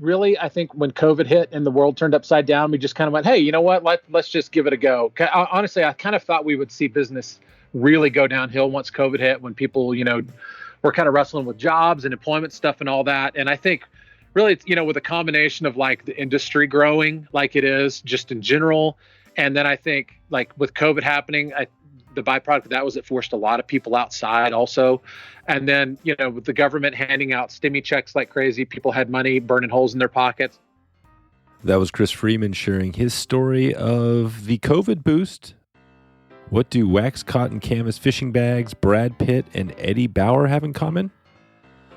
really, I think when COVID hit and the world turned upside down, we just kind of went, hey, you know what? Let's just give it a go. Honestly, I kind of thought we would see business really go downhill once COVID hit, when people, were kind of wrestling with jobs and employment stuff and all that. And I think really, with a combination of like the industry growing like it is just in general. And then I think like with COVID happening, the byproduct of that was it forced a lot of people outside also. And then, with the government handing out stimmy checks like crazy, people had money burning holes in their pockets. That was Chris Freeman sharing his story of the COVID boost. What do wax cotton canvas fishing bags, Brad Pitt, and Eddie Bauer have in common?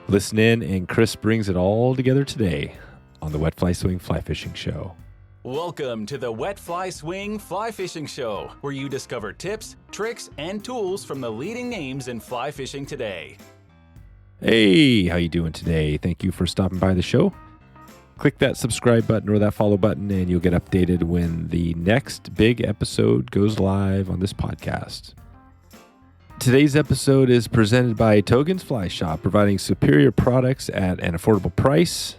Listen in, and Chris brings it all together today on the Wet Fly Swing Fly Fishing Show. Welcome to the Wet Fly Swing Fly Fishing Show, where you discover tips, tricks, and tools from the leading names in fly fishing today. Hey, how you doing today? Thank you for stopping by the show. Click that subscribe button or that follow button, and you'll get updated when the next big episode goes live on this podcast. Today's episode is presented by Togens Fly Shop, providing superior products at an affordable price.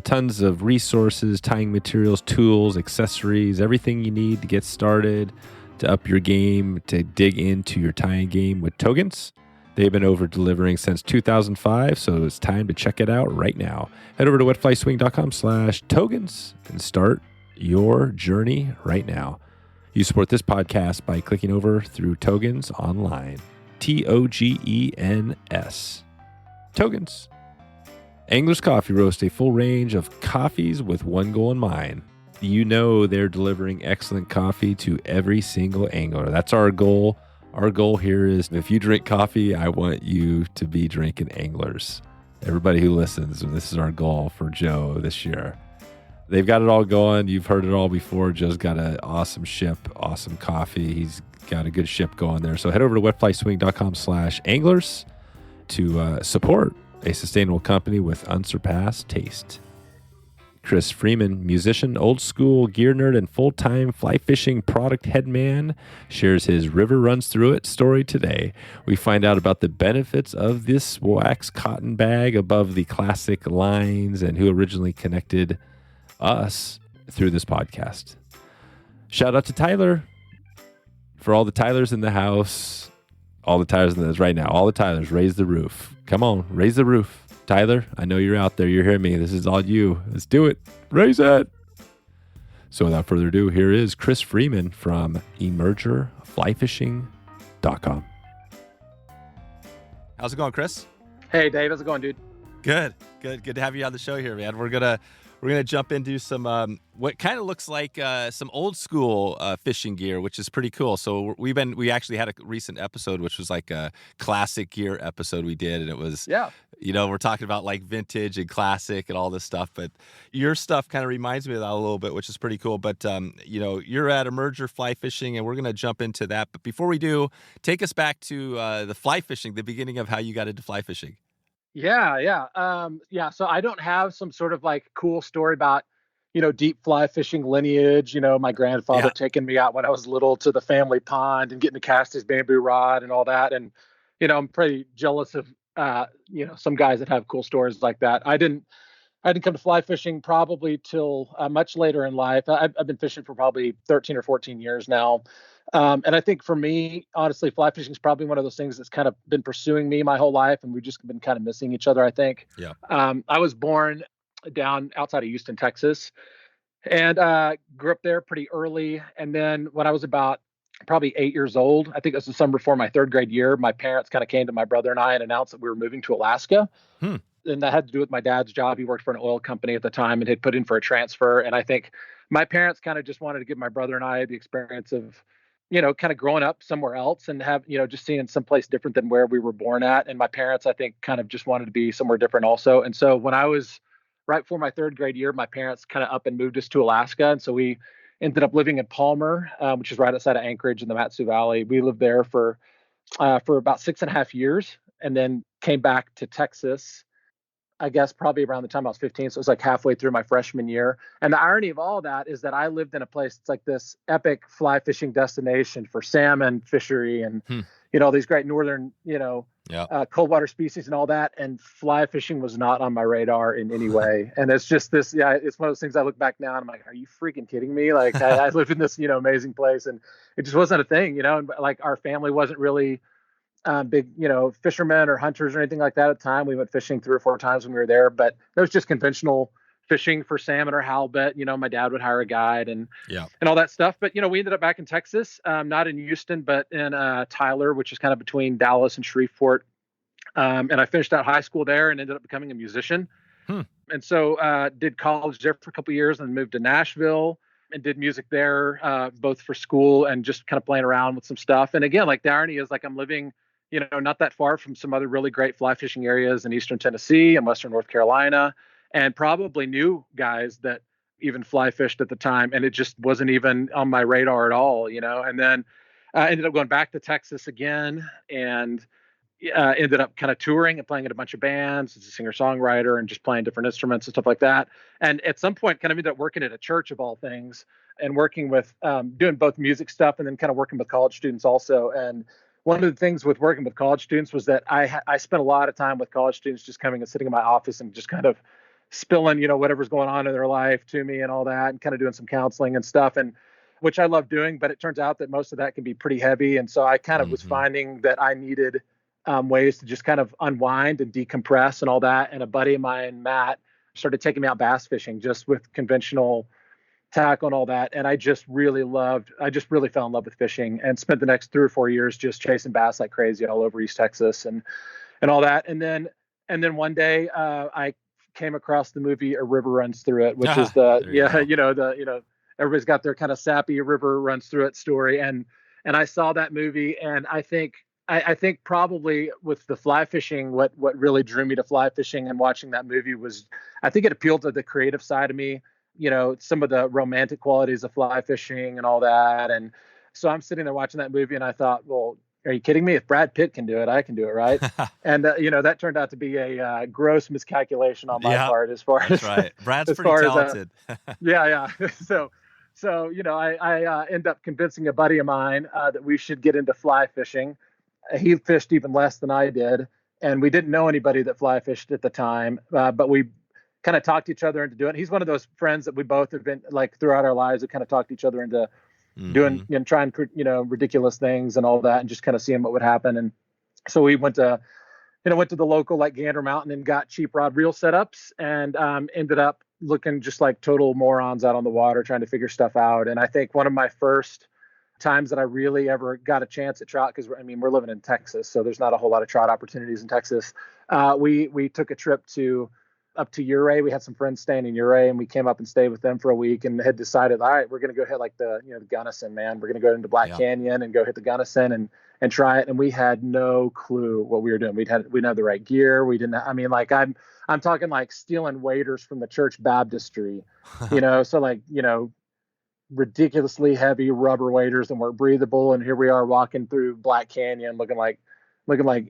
Tons of resources, tying materials, tools, accessories, everything you need to get started, to up your game, to dig into your tying game with Togens. They've been over-delivering since 2005, so it's time to check it out right now. Head over to wetflyswing.com/Togens and start your journey right now. You support this podcast by clicking over through Togens online. Togens. Togens. Angler's Coffee Roast, a full range of coffees with one goal in mind. They're delivering excellent coffee to every single angler. That's our goal. Our goal here is, if you drink coffee, I want you to be drinking Anglers. Everybody who listens, and this is our goal for Joe this year. They've got it all going. You've heard it all before. Joe's got an awesome ship, awesome coffee. He's got a good ship going there. So head over to wetflyswing.com/anglers to support a sustainable company with unsurpassed taste. Chris Freeman, musician, old school gear nerd, and full-time fly fishing product head man, shares his River Runs Through It story today. We find out about the benefits of this wax cotton bag above the classic lines and who originally connected us through this podcast. Shout out to Tyler. For all the Tylers in the house, all the Tylers in this right now, all the Tylers, raise the roof. Come on, raise the roof. Tyler, I know you're out there. You're hearing me. This is all you. Let's do it. Raise it. So without further ado, here is Chris Freeman from emergerflyfishing.com. How's it going, Chris? Hey, Dave. How's it going, dude? Good to have you on the show here, man. We're gonna jump into some what kind of looks like some old school fishing gear, which is pretty cool. So we actually had a recent episode, which was like a classic gear episode we did, and it was we're talking about like vintage and classic and all this stuff. But your stuff kind of reminds me of that a little bit, which is pretty cool. But you're at Emerger Fly Fishing, and we're gonna jump into that. But before we do, take us back to the fly fishing, the beginning of how you got into fly fishing. Yeah. So I don't have some sort of like cool story about, deep fly fishing lineage. My grandfather taking me out when I was little to the family pond and getting to cast his bamboo rod and all that. And, I'm pretty jealous of, some guys that have cool stories like that. I didn't come to fly fishing probably till much later in life. I've been fishing for probably 13 or 14 years now. And I think for me, honestly, fly fishing is probably one of those things that's kind of been pursuing me my whole life, and we've just been kind of missing each other, I think. Yeah. I was born down outside of Houston, Texas, and grew up there pretty early. And then when I was about probably 8 years old, I think it was the summer before my third grade year, my parents kind of came to my brother and I and announced that we were moving to Alaska. And that had to do with my dad's job. He worked for an oil company at the time and had put in for a transfer. And I think my parents kind of just wanted to give my brother and I the experience of, kind of growing up somewhere else and have, just seeing someplace different than where we were born at. And my parents, I think, kind of just wanted to be somewhere different also. And so when I was right before my third grade year, my parents kind of up and moved us to Alaska. And so we ended up living in Palmer, which is right outside of Anchorage in the Mat-Su Valley. We lived there for about 6.5 years and then came back to Texas, I guess probably around the time I was 15. So it was like halfway through my freshman year. And the irony of all that is that I lived in a place that's like this epic fly fishing destination for salmon fishery and, these great northern, cold water species and all that. And fly fishing was not on my radar in any way. And it's just this, it's one of those things I look back now and I'm like, are you freaking kidding me? Like I lived in this, amazing place and it just wasn't a thing, and like our family wasn't really big, fishermen or hunters or anything like that at the time. We went fishing 3 or 4 times when we were there, but it was just conventional fishing for salmon or halibut. My dad would hire a guide and all that stuff. But, we ended up back in Texas, not in Houston, but in Tyler, which is kind of between Dallas and Shreveport. And I finished out high school there and ended up becoming a musician. And so did college there for a couple of years and then moved to Nashville and did music there, both for school and just kind of playing around with some stuff. And again, like the irony is like I'm living, not that far from some other really great fly fishing areas in Eastern Tennessee and Western North Carolina, and probably knew guys that even fly fished at the time. And it just wasn't even on my radar at all, and then ended up going back to Texas again and ended up kind of touring and playing in a bunch of bands as a singer-songwriter and just playing different instruments and stuff like that. And at some point kind of ended up working at a church of all things and working with doing both music stuff and then kind of working with college students also. And one of the things with working with college students was that I spent a lot of time with college students just coming and sitting in my office and just kind of spilling, whatever's going on in their life to me and all that, and kind of doing some counseling and stuff, and which I love doing. But it turns out that most of that can be pretty heavy. And so I kind of was finding that I needed ways to just kind of unwind and decompress and all that. And a buddy of mine, Matt, started taking me out bass fishing just with conventional tackle and all that. And I just really fell in love with fishing and spent the next 3 or 4 years just chasing bass like crazy all over East Texas and all that. And then one day I came across the movie A River Runs Through It, which is everybody's got their kind of sappy river runs through it story. And I saw that movie, and I think probably with the fly fishing, what really drew me to fly fishing and watching that movie was, I think it appealed to the creative side of me, some of the romantic qualities of fly fishing and all that. And so I'm sitting there watching that movie and I thought, well, are you kidding me? If Brad Pitt can do it, I can do it, right? And that turned out to be a gross miscalculation on my part as far as right. Brad's pretty talented. Yeah. So I end up convincing a buddy of mine that we should get into fly fishing. He fished even less than I did, and we didn't know anybody that fly fished at the time, but we kind of talked each other into doing it. He's one of those friends that we both have been like throughout our lives, that kind of talked each other into doing, trying, ridiculous things and all that, and just kind of seeing what would happen. And so we went to the local like Gander Mountain and got cheap rod reel setups, and ended up looking just like total morons out on the water trying to figure stuff out. And I think one of my first times that I really ever got a chance at trout, because we're living in Texas, so there's not a whole lot of trout opportunities in Texas. We took a trip up to Reyr. We had some friends staying in Reyr, and we came up and stayed with them for a week, and had decided, all right, we're going to go hit like the Gunnison, man. We're going to go into Black Canyon and go hit the Gunnison and try it. And we had no clue what we were doing. We didn't have the right gear. We didn't. I'm talking like stealing waders from the church baptistry, so like ridiculously heavy rubber waders and weren't breathable. And here we are walking through Black Canyon looking like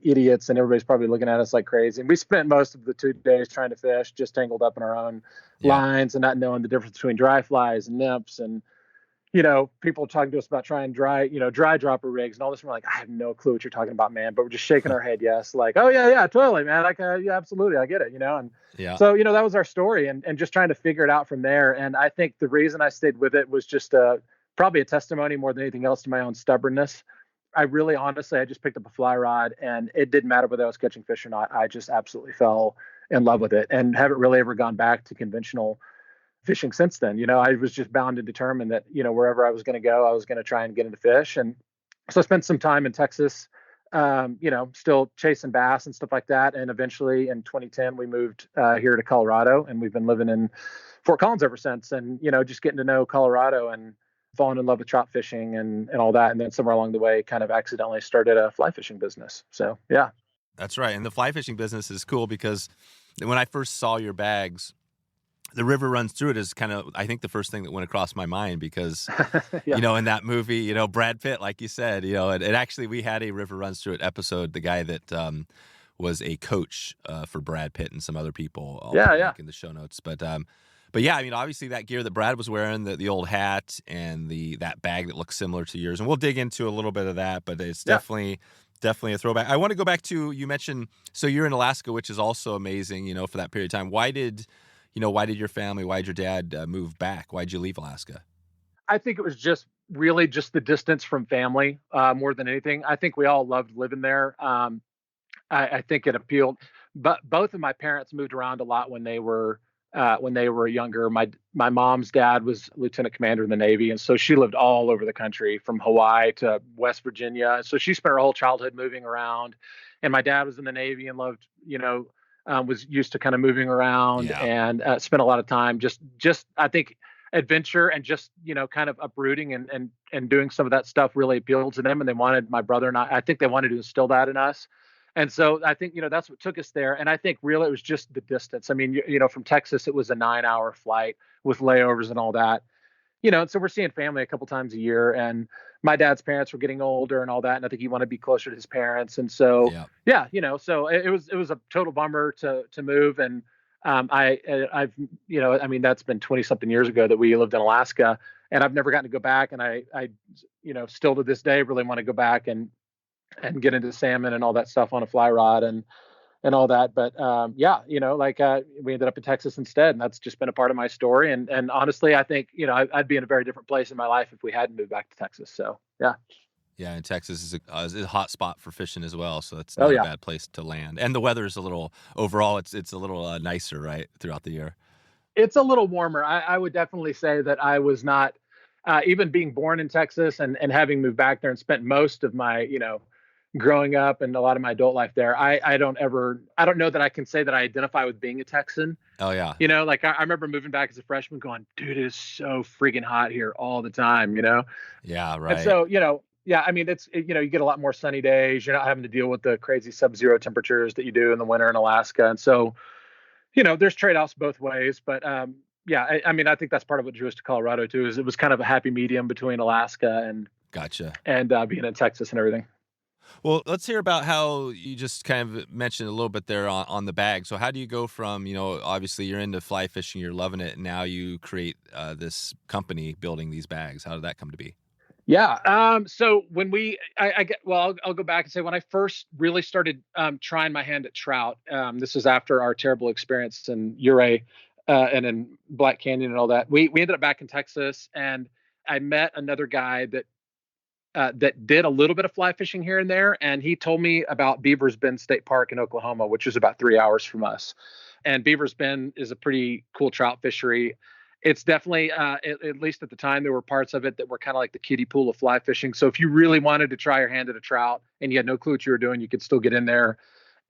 idiots, and everybody's probably looking at us like crazy. And we spent most of the 2 days trying to fish, just tangled up in our own lines and not knowing the difference between dry flies and nymphs. And people talking to us about trying dry dropper rigs and all this. And we're like, I have no clue what you're talking about, man. But we're just shaking our head yes, like, oh yeah, totally, man. Like, yeah, absolutely, I get it, And so that was our story, and just trying to figure it out from there. And I think the reason I stayed with it was just probably a testimony more than anything else to my own stubbornness. I really, honestly, I just picked up a fly rod, and it didn't matter whether I was catching fish or not. I just absolutely fell in love with it, and haven't really ever gone back to conventional fishing since then. I was just bound and determined that, wherever I was going to go, I was going to try and get into fish. And so I spent some time in Texas, still chasing bass and stuff like that. And eventually in 2010, we moved here to Colorado, and we've been living in Fort Collins ever since. And, just getting to know Colorado and falling in love with trout fishing and all that. And then somewhere along the way, kind of accidentally started a fly fishing business. So, yeah. That's right. And the fly fishing business is cool because when I first saw your bags, The River Runs Through It is kind of, I think, the first thing that went across my mind because, in that movie, Brad Pitt, like you said, and actually we had a River Runs Through It episode, the guy that was a coach for Brad Pitt and some other people. I'll put a link in the show notes. But yeah, obviously that gear that Brad was wearing, the old hat and that bag that looks similar to yours, and we'll dig into a little bit of that, but it's definitely definitely a throwback. I want to go back to, you mentioned, so you're in Alaska, which is also amazing, for that period of time. Why did your family, why did your dad move back? Why did you leave Alaska? I think it was just really just the distance from family more than anything. I think we all loved living there. I think it appealed, but both of my parents moved around a lot when they were younger. My mom's dad was lieutenant commander in the Navy, and so she lived all over the country from Hawaii to West Virginia. So she spent her whole childhood moving around. And my dad was in the Navy and loved, was used to kind of moving around and spent a lot of time just I think adventure and just kind of uprooting and doing some of that stuff really appealed to them, and they wanted my brother and I think they wanted to instill that in us. And so I think, that's what took us there. And I think really it was just the distance. I mean, from Texas, it was a 9-hour flight with layovers and all that, and so we're seeing family a couple times a year, and my dad's parents were getting older and all that. And I think he wanted to be closer to his parents. And so, so it was a total bummer to move. And I've, that's been 20 something years ago that we lived in Alaska, and I've never gotten to go back. And I still to this day really want to go back and get into salmon and all that stuff on a fly rod and all that. But we ended up in Texas instead, and that's just been a part of my story. And honestly, I think, I'd be in a very different place in my life if we hadn't moved back to Texas. So, yeah. Yeah, and Texas is a hot spot for fishing as well, so it's not a bad place to land. And the weather is overall, it's a little nicer, right, throughout the year. It's a little warmer. I would definitely say that I was not, even being born in Texas and having moved back there and spent most of my, growing up and a lot of my adult life there, I don't know that I can say that I identify with being a Texan. Oh yeah. I remember moving back as a freshman going, dude, it is so freaking hot here all the time, Yeah, right. And so, I mean, it's, you get a lot more sunny days. You're not having to deal with the crazy sub-zero temperatures that you do in the winter in Alaska. And so, there's trade-offs both ways, but, I mean, I think that's part of what drew us to Colorado too, is it was kind of a happy medium between Alaska and gotcha. And being in Texas and everything. Well, let's hear about how you just kind of mentioned a little bit there on the bag. So how do you go from, obviously you're into fly fishing, you're loving it, and now you create this company building these bags. How did that come to be? Yeah. So when I'll go back and say when I first really started trying my hand at trout, this was after our terrible experience in Ouray and in Black Canyon and all that. We ended up back in Texas, and I met another guy that did a little bit of fly fishing here and there. And he told me about Beaver's Bend State Park in Oklahoma, which is about 3 hours from us. And Beaver's Bend is a pretty cool trout fishery. It's definitely, at least at the time, there were parts of it that were kind of like the kiddie pool of fly fishing. So if you really wanted to try your hand at a trout and you had no clue what you were doing, you could still get in there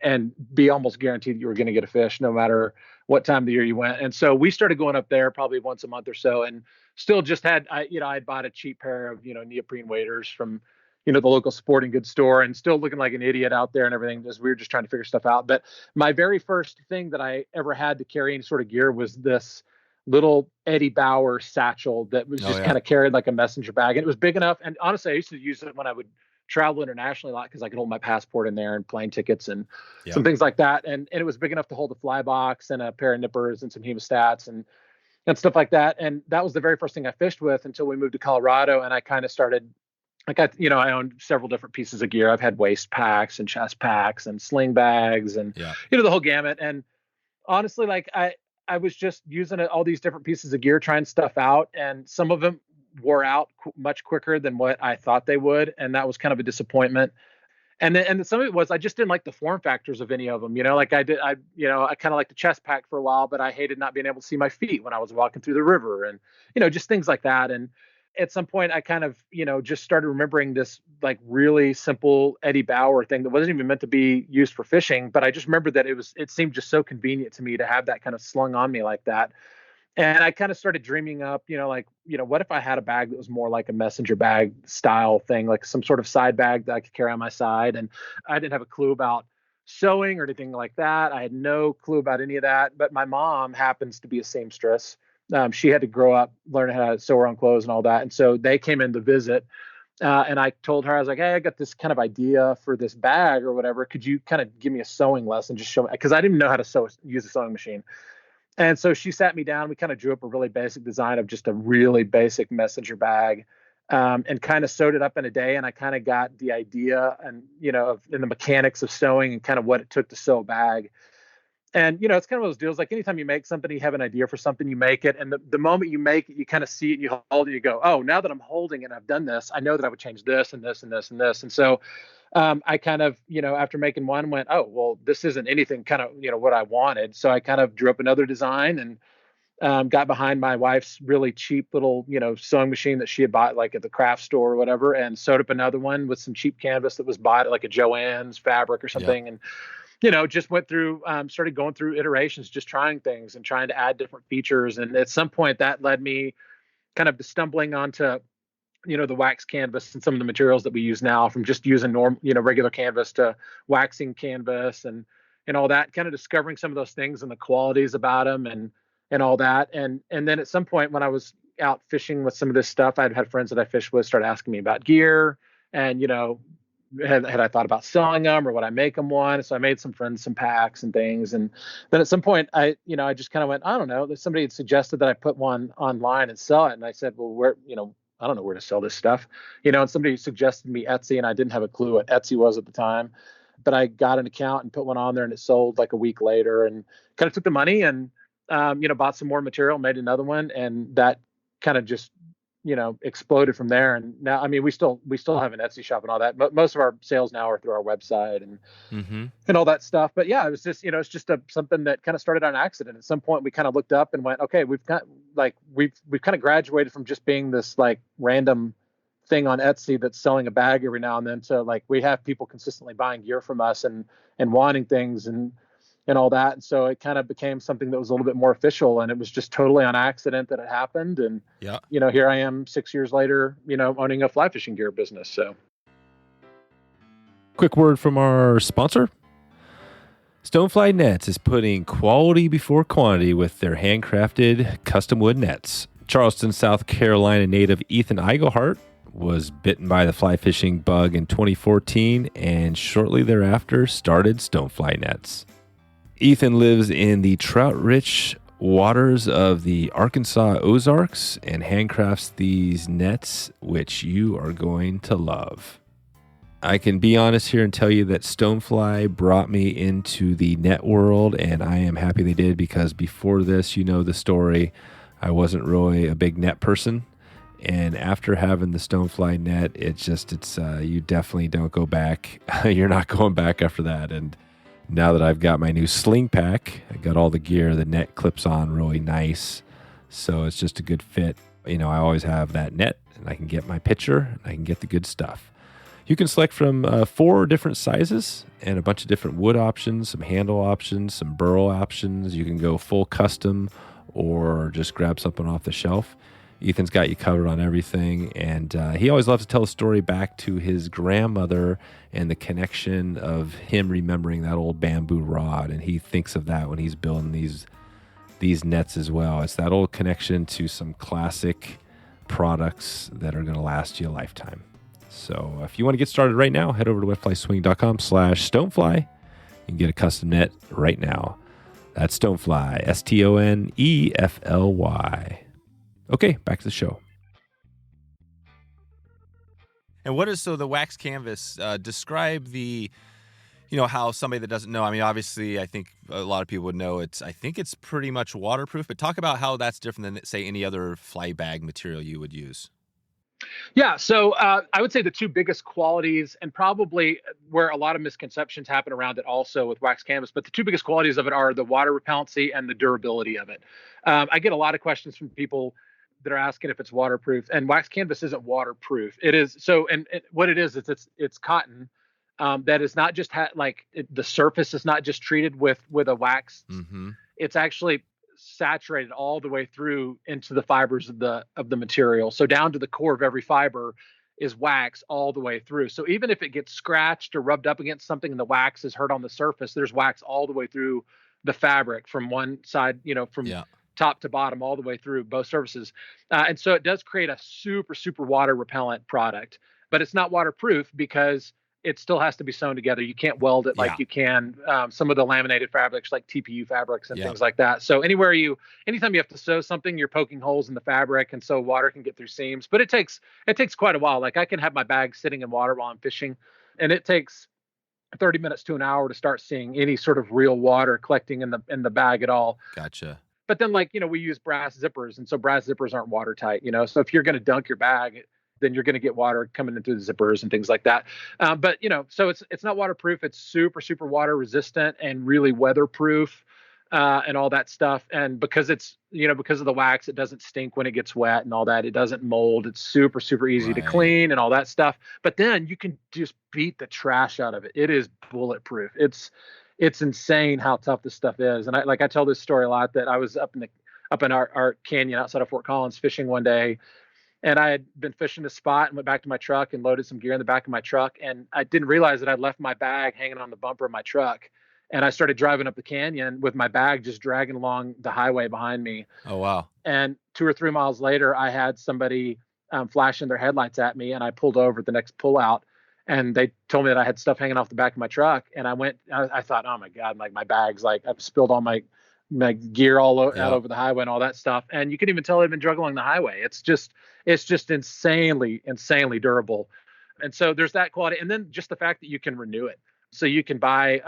and be almost guaranteed that you were going to get a fish no matter what time of the year you went. And so we started going up there probably once a month or so, and still just I'd bought a cheap pair of, neoprene waders from, the local sporting goods store, and still looking like an idiot out there and everything, as we were just trying to figure stuff out. But my very first thing that I ever had to carry any sort of gear was this little Eddie Bauer satchel that was just kind of carried like a messenger bag. And it was big enough. And honestly, I used to use it when I would travel internationally a lot, because I could hold my passport in there and plane tickets and some things like that. And it was big enough to hold a fly box and a pair of nippers and some hemostats and stuff like that. And that was the very first thing I fished with until we moved to Colorado. And I kind of started, I owned several different pieces of gear. I've had waist packs and chest packs and sling bags and, the whole gamut. And honestly, I was just using all these different pieces of gear, trying stuff out, and some of them wore out much quicker than what I thought they would. And that was kind of a disappointment. And then some of it was, I just didn't like the form factors of any of them, I kind of liked the chest pack for a while, but I hated not being able to see my feet when I was walking through the river and, just things like that. And at some point I kind of, just started remembering this like really simple Eddie Bauer thing that wasn't even meant to be used for fishing, but I just remember that it seemed just so convenient to me to have that kind of slung on me like that. And I kind of started dreaming up, what if I had a bag that was more like a messenger bag style thing, like some sort of side bag that I could carry on my side. And I didn't have a clue about sewing or anything like that. I had no clue about any of that. But my mom happens to be a seamstress. She had to grow up, learn how to sew her own clothes and all that. And so they came in to visit. And I told her, I was like, hey, I got this kind of idea for this bag or whatever. Could you kind of give me a sewing lesson? Just show me, because I didn't know how to use a sewing machine. And so she sat me down. We kind of drew up a really basic design of just a really basic messenger bag. and kind of sewed it up in a day. And I kind of got the idea and, and the mechanics of sewing and kind of what it took to sew a bag. And, it's kind of those deals, like anytime you make something, you have an idea for something, you make it. And the moment you make it, you kind of see it, and you hold it, you go, oh, now that I'm holding it and I've done this, I know that I would change this and this and this and this. And so I kind of, after making one, went, oh, well, this isn't anything kind of, what I wanted. So I kind of drew up another design and got behind my wife's really cheap little, sewing machine that she had bought like at the craft store or whatever, and sewed up another one with some cheap canvas that was bought at like a Joann's Fabric or something. And just went through, started going through iterations, just trying things and trying to add different features. And at some point that led me kind of stumbling onto, the wax canvas and some of the materials that we use now, from just using regular canvas to waxing canvas and all that, kind of discovering some of those things and the qualities about them and all that. And then at some point when I was out fishing with some of this stuff, I'd had friends that I fished with start asking me about gear and, had I thought about selling them or would I make them one? So I made some friends some packs and things. And then at some point I just kind of went, I don't know, somebody had suggested that I put one online and sell it. And I said, well, where, I don't know where to sell this stuff, and somebody suggested me Etsy, and I didn't have a clue what Etsy was at the time, but I got an account and put one on there, and it sold like a week later, and kind of took the money and, bought some more material, made another one. And that kind of just, exploded from there. And now, I mean, we still have an Etsy shop and all that, but most of our sales now are through our website and all that stuff. But yeah, it was just, it's just something that kind of started on accident. At some point we kind of looked up and went, okay, we've kind of graduated from just being this like random thing on Etsy that's selling a bag every now and then to like, we have people consistently buying gear from us and wanting things and all that. And so it kind of became something that was a little bit more official, and it was just totally on accident that it happened. And, here I am 6 years later, owning a fly fishing gear business. So quick word from our sponsor. Stonefly Nets is putting quality before quantity with their handcrafted custom wood nets. Charleston, South Carolina native Ethan Eigelhart was bitten by the fly fishing bug in 2014 and shortly thereafter started Stonefly Nets. Ethan lives in the trout-rich waters of the Arkansas Ozarks and handcrafts these nets, which you are going to love. I can be honest here and tell you that Stonefly brought me into the net world, and I am happy they did, because before this, the story, I wasn't really a big net person. And after having the Stonefly net, it's you definitely don't go back. You're not going back after that. And now that I've got my new sling pack, I got all the gear, the net clips on really nice. So it's just a good fit. I always have that net, and I can get my pitcher, and I can get the good stuff. You can select from 4 different sizes and a bunch of different wood options, some handle options, some burl options. You can go full custom or just grab something off the shelf. Ethan's got you covered on everything, and he always loves to tell a story back to his grandmother and the connection of him remembering that old bamboo rod, and he thinks of that when he's building these nets as well. It's that old connection to some classic products that are going to last you a lifetime. So if you want to get started right now, head over to wetflyswing.com/stonefly. You can get a custom net right now. That's Stonefly, STONEFLY. Okay, back to the show. And what is, so the wax canvas, describe the, how somebody that doesn't know, I mean, obviously, I think a lot of people would know I think it's pretty much waterproof, but talk about how that's different than, say, any other fly bag material you would use. Yeah, so I would say the two biggest qualities, and probably where a lot of misconceptions happen around it also with wax canvas, but the two biggest qualities of it are the water repellency and the durability of it. I get a lot of questions from people that are asking if it's waterproof, and wax canvas isn't waterproof. It is so, and what it is it's cotton that is not just the surface is not just treated with a wax. Mm-hmm. It's actually saturated all the way through into the fibers of the material. So down to the core of every fiber is wax all the way through. So even if it gets scratched or rubbed up against something and the wax is hurt on the surface, there's wax all the way through the fabric from one side, from top to bottom, all the way through both surfaces. And so it does create a super, super water repellent product, but it's not waterproof because it still has to be sewn together. You can't weld it like you can some of the laminated fabrics like TPU fabrics and things like that. So anytime you have to sew something, you're poking holes in the fabric, and so water can get through seams. But it takes quite a while. Like I can have my bag sitting in water while I'm fishing, and it takes 30 minutes to an hour to start seeing any sort of real water collecting in the bag at all. Gotcha. But then, like, we use brass zippers, and so brass zippers aren't watertight, so if you're going to dunk your bag, then you're going to get water coming in through the zippers and things like that. But so it's not waterproof. It's super, super water resistant and really weatherproof, and all that stuff. And because it's, because of the wax, it doesn't stink when it gets wet and all that. It doesn't mold. It's super, super easy to clean and all that stuff. But then you can just beat the trash out of it. It is bulletproof. It's insane how tough this stuff is. And I tell this story a lot, that I was up in our canyon outside of Fort Collins fishing one day, and I had been fishing a spot and went back to my truck and loaded some gear in the back of my truck. And I didn't realize that I'd left my bag hanging on the bumper of my truck. And I started driving up the canyon with my bag just dragging along the highway behind me. Oh, wow. And 2 or 3 miles later, I had somebody flashing their headlights at me, and I pulled over at the next pullout. And they told me that I had stuff hanging off the back of my truck. And I thought, oh my God, like my bag's like, I've spilled all my gear all out over the highway and all that stuff. And you can even tell I've been drug along the highway. It's just insanely, insanely durable. And so there's that quality. And then just the fact that you can renew it. So you can buy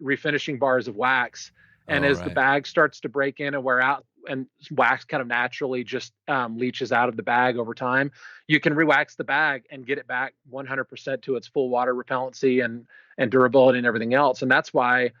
refinishing bars of wax. And as the bag starts to break in and wear out, and wax kind of naturally just leaches out of the bag over time, you can re-wax the bag and get it back 100% to its full water repellency and durability and everything else. And that's why,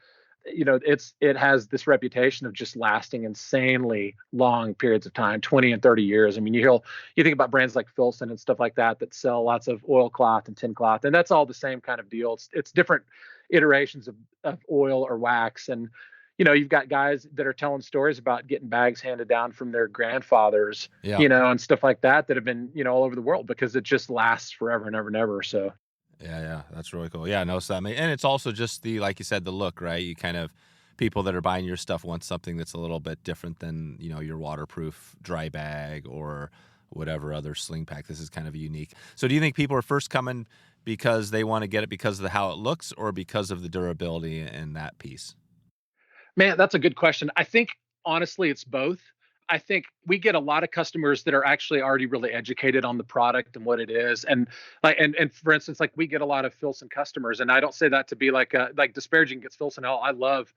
it has this reputation of just lasting insanely long periods of time, 20 and 30 years. I mean, you think about brands like Filson and stuff like that sell lots of oilcloth and tin cloth, and that's all the same kind of deal. It's different iterations of oil or wax. And you've got guys that are telling stories about getting bags handed down from their grandfathers, and stuff like that have been, all over the world, because it just lasts forever and ever and ever. So. Yeah, that's really cool. Yeah, no, so and it's also just like you said, the look, right? You kind of, people that are buying your stuff want something that's a little bit different than, your waterproof dry bag or whatever other sling pack. This is kind of unique. So do you think people are first coming because they want to get it because of how it looks, or because of the durability and that piece? Man, that's a good question. I think, honestly, it's both. I think we get a lot of customers that are actually already really educated on the product and what it is. And for instance, like we get a lot of Filson customers, and I don't say that to be like disparaging against Filson at all. I love,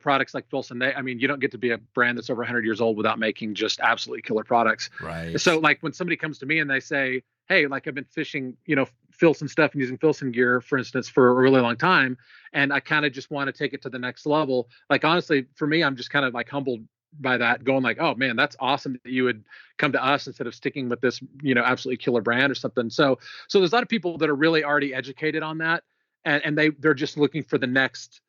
products like Filson. You don't get to be a brand that's over 100 years old without making just absolutely killer products. Right. So like when somebody comes to me and they say, hey, like I've been fishing, Filson stuff and using Filson gear, for instance, for a really long time, and I kind of just want to take it to the next level. Like, honestly, for me, I'm just kind of like humbled by that, going like, oh man, that's awesome that you would come to us instead of sticking with this, absolutely killer brand or something. So there's a lot of people that are really already educated on that, and they're just looking for the next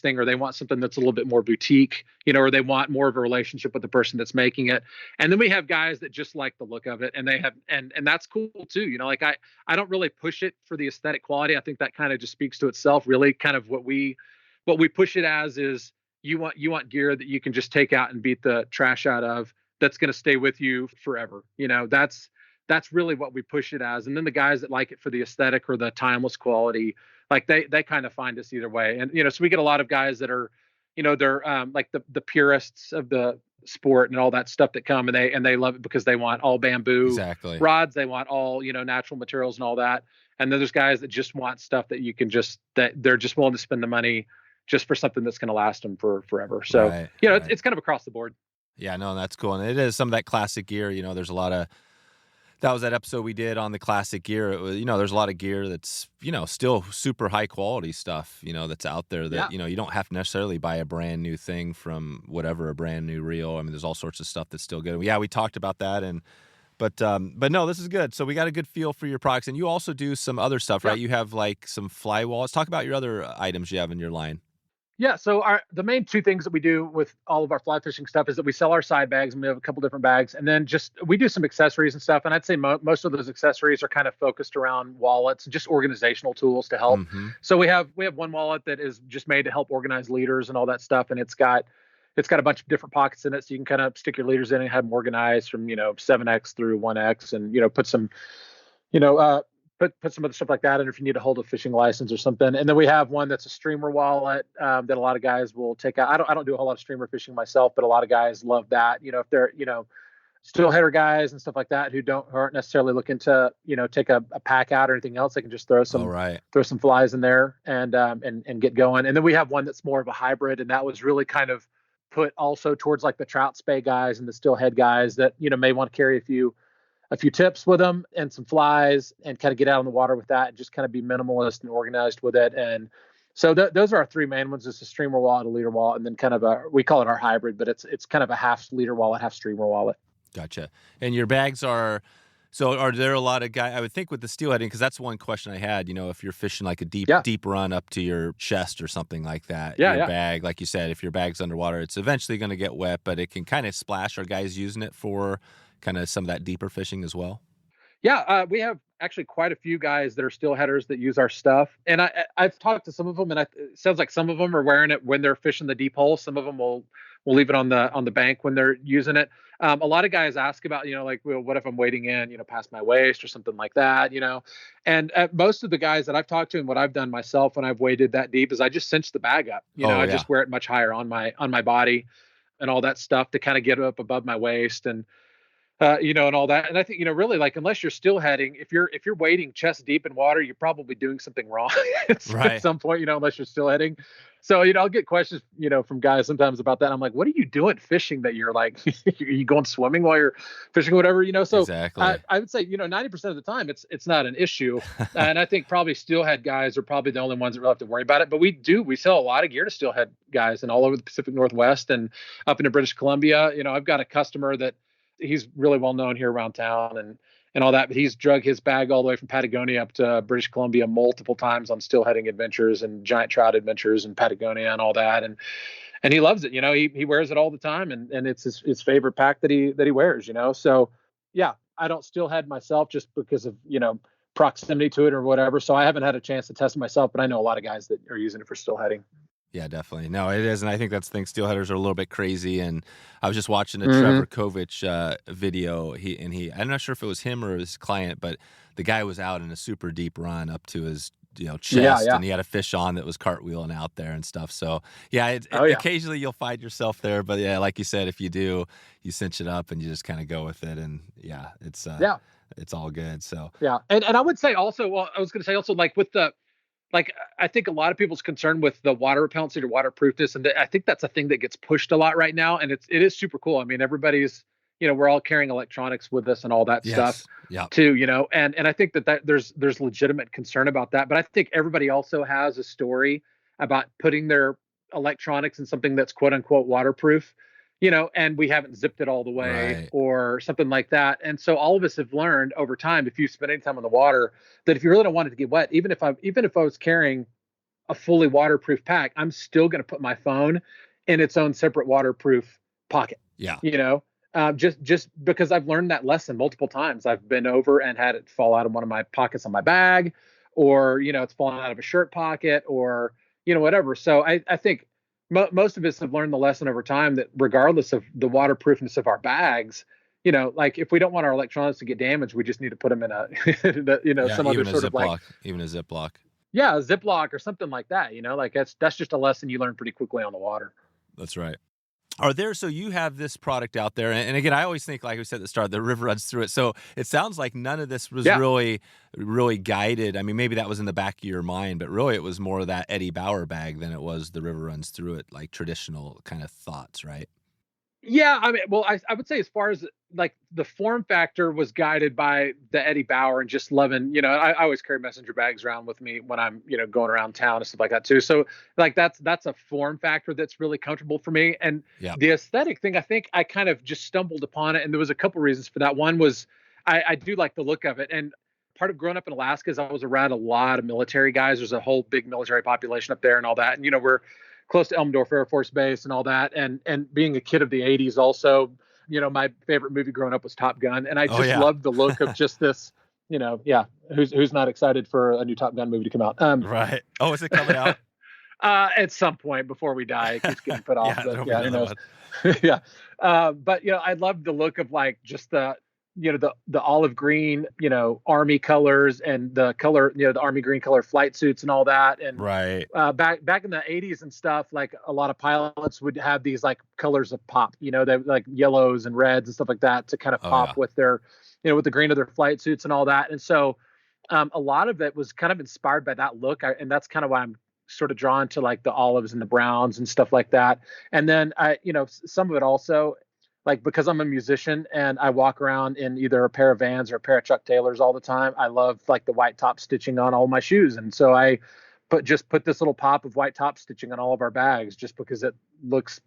thing, or they want something that's a little bit more boutique, or they want more of a relationship with the person that's making it. And then we have guys that just like the look of it, and they have, and that's cool too. Like I don't really push it for the aesthetic quality. I think that kind of just speaks to itself. Really, kind of what we push it as is, you want gear that you can just take out and beat the trash out of, that's going to stay with you forever. That's really what we push it as. And then the guys that like it for the aesthetic or the timeless quality, like they kind of find us either way. And so we get a lot of guys that are, they're like the purists of the sport and all that stuff that come, and they love it because they want all bamboo rods, they want all natural materials and all that. And then there's guys that just want stuff that you can that they're just willing to spend the money just for something that's going to last them for forever. So, it's kind of across the board. Yeah, no, that's cool. And it is some of that classic gear. There's a lot of, that was that episode we did on the classic gear. It was, there's a lot of gear that's, still super high quality stuff, that's out there that, you don't have to necessarily buy a brand new thing from whatever, a brand new reel. I mean, there's all sorts of stuff that's still good. Yeah, we talked about that. But no, this is good. So we got a good feel for your products. And you also do some other stuff, right? You have like some fly walls. Talk about your other items you have in your line. Yeah, so the main two things that we do with all of our fly fishing stuff is that we sell our side bags, and we have a couple different bags, and then we do some accessories and stuff. And I'd say most of those accessories are kind of focused around wallets and just organizational tools to help. Mm-hmm. So we have one wallet that is just made to help organize leaders and all that stuff, and it's got a bunch of different pockets in it, so you can kind of stick your leaders in and have them organized from 7X through 1X, and put some put some other stuff like that in if you need to hold a fishing license or something. And then we have one that's a streamer wallet that a lot of guys will take out. I don't do a whole lot of streamer fishing myself, but a lot of guys love that. If they're still header guys and stuff like that who aren't necessarily looking to take a pack out or anything else, they can just throw some flies in there and get going. And then we have one that's more of a hybrid, and that was really kind of put also towards like the trout spay guys and the steelhead guys that may want to carry a few tips with them and some flies and kind of get out on the water with that and just kind of be minimalist and organized with it. And so those are our three main ones. It's a streamer wallet, a leader wallet, and then kind of we call it our hybrid, but it's kind of a half leader wallet, half streamer wallet. Gotcha. And your bags are there a lot of guys, I would think with the steelheading, because that's one question I had, if you're fishing like a deep run up to your chest or something like that, bag, like you said, if your bag's underwater, it's eventually going to get wet, but it can kind of splash. Are guys using it for kind of some of that deeper fishing as well? Yeah, we have actually quite a few guys that are steelheaders that use our stuff. And I've talked to some of them, and it sounds like some of them are wearing it when they're fishing the deep hole. Some of them will leave it on the bank when they're using it. A lot of guys ask about, like, well, what if I'm wading in, past my waist or something like that, and most of the guys that I've talked to and what I've done myself when I've waded that deep is I just cinch the bag up, I just wear it much higher on my body and all that stuff to kind of get up above my waist and, and all that. And I think, really, like, unless you're steelheading, if you're wading chest deep in water, you're probably doing something wrong at some point, unless you're steelheading. So, I'll get questions, from guys sometimes about that. I'm like, what are you doing fishing that you're like, are you going swimming while you're fishing or whatever, So exactly. I would say, 90% of the time it's not an issue. And I think probably steelhead guys are probably the only ones that really have to worry about it. But we sell a lot of gear to steelhead guys and all over the Pacific Northwest and up into British Columbia. I've got a customer that he's really well known here around town and all that, but he's drug his bag all the way from Patagonia up to British Columbia multiple times on steelheading adventures and giant trout adventures in Patagonia and all that. And he loves it. He wears it all the time and it's his favorite pack that he wears, So yeah, I don't steelhead myself just because of, proximity to it or whatever. So I haven't had a chance to test it myself, but I know a lot of guys that are using it for steelheading. Yeah, definitely. No, it is. And I think that's the thing. Steelheaders are a little bit crazy. And I was just watching a Trevor Kovich video. I'm not sure if it was him or his client, but the guy was out in a super deep run up to his chest, and he had a fish on that was cartwheeling out there and stuff. So yeah, occasionally you'll find yourself there, but yeah, like you said, if you do, you cinch it up and you just kind of go with it, and it's all good. So yeah, and I would say also, I was going to say also, like with the. Like, I think a lot of people's concerned with the water repellency or waterproofness, and I think that's a thing that gets pushed a lot right now, and it is super cool. I mean, everybody's, we're all carrying electronics with us and all that stuff too, and I think that there's legitimate concern about that, but I think everybody also has a story about putting their electronics in something that's quote unquote waterproof, and we haven't zipped it all the way or something like that. And so all of us have learned over time, if you spend any time on the water, that if you really don't want it to get wet, even if I was carrying a fully waterproof pack, I'm still going to put my phone in its own separate waterproof pocket. Yeah. Just because I've learned that lesson multiple times. I've been over and had it fall out of one of my pockets on my bag, or, it's fallen out of a shirt pocket, or, whatever. So I think most of us have learned the lesson over time that regardless of the waterproofness of our bags, like if we don't want our electronics to get damaged, we just need to put them in some other sort of like even a Ziploc. Yeah, a Ziploc or something like that. Like that's just a lesson you learn pretty quickly on the water. That's right. So you have this product out there, and again, I always think, like we said at the start, the river runs through it. So it sounds like none of this was really guided. I mean, maybe that was in the back of your mind, but really it was more of that Eddie Bauer bag than it was the river runs through it, like traditional kind of thoughts, right? Yeah, I mean, well, I would say as far as like the form factor was guided by the Eddie Bauer and just loving, I always carry messenger bags around with me when I'm, going around town and stuff like that too. So like that's a form factor that's really comfortable for me. And the aesthetic thing, I think I kind of just stumbled upon it. And there was a couple reasons for that. One was I do like the look of it. And part of growing up in Alaska is I was around a lot of military guys. There's a whole big military population up there and all that. And, we're close to Elmendorf Air Force Base and all that. And being a kid of the 80s also, my favorite movie growing up was Top Gun. And I just loved the look of just this, who's not excited for a new Top Gun movie to come out? Right. Oh, is it coming out? At some point before we die, it keeps getting put off. Who knows? But, I loved the look of like just the the olive green, army colors and the color, the army green color flight suits and all that. And Right. back in the 80s and stuff, like a lot of pilots would have these like colors of pop, they like yellows and reds and stuff like that to kind of pop with their, with the green of their flight suits and all that. And so a lot of it was kind of inspired by that look. And that's kind of why I'm sort of drawn to like the olives and the browns and stuff like that. And then some of it also, like, because I'm a musician and I walk around in either a pair of Vans or a pair of Chuck Taylors all the time, I love like the white top stitching on all my shoes. And so I put this little pop of white top stitching on all of our bags just because it looks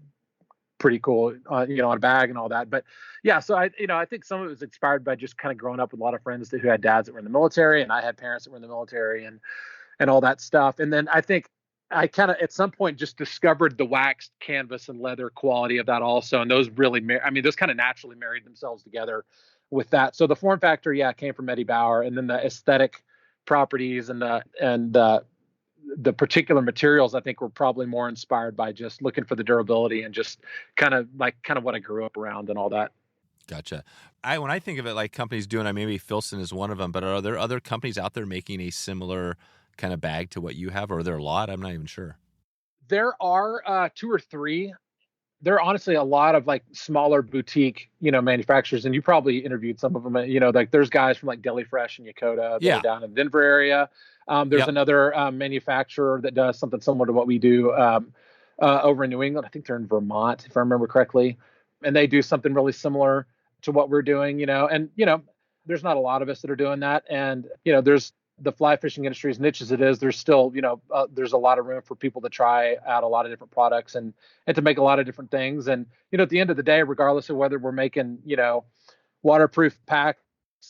pretty cool, on a bag and all that. But yeah, so I think some of it was inspired by just kind of growing up with a lot of friends who had dads that were in the military, and I had parents that were in the military and all that stuff. And then I think I kind of at some point just discovered the waxed canvas and leather quality of that also. And those really, those kind of naturally married themselves together with that. So the form factor, came from Eddie Bauer, and then the aesthetic properties and the particular materials, I think, were probably more inspired by just looking for the durability and just kind of what I grew up around and all that. Gotcha. When I think of it, like companies doing, maybe Filson is one of them, but are there other companies out there making a similar kind of bag to what you have, or are there a lot? I'm not even sure. There are 2 or 3. There are honestly a lot of like smaller boutique, manufacturers, and you probably interviewed some of them. Like there's guys from like Deli Fresh and Yakota that are down in the Denver area. There's another manufacturer that does something similar to what we do over in New England. I think they're in Vermont, if I remember correctly, and they do something really similar to what we're doing. And there's not a lot of us that are doing that, and there's the fly fishing industry, as niche as it is, there's still, there's a lot of room for people to try out a lot of different products and to make a lot of different things. And, at the end of the day, regardless of whether we're making, waterproof packs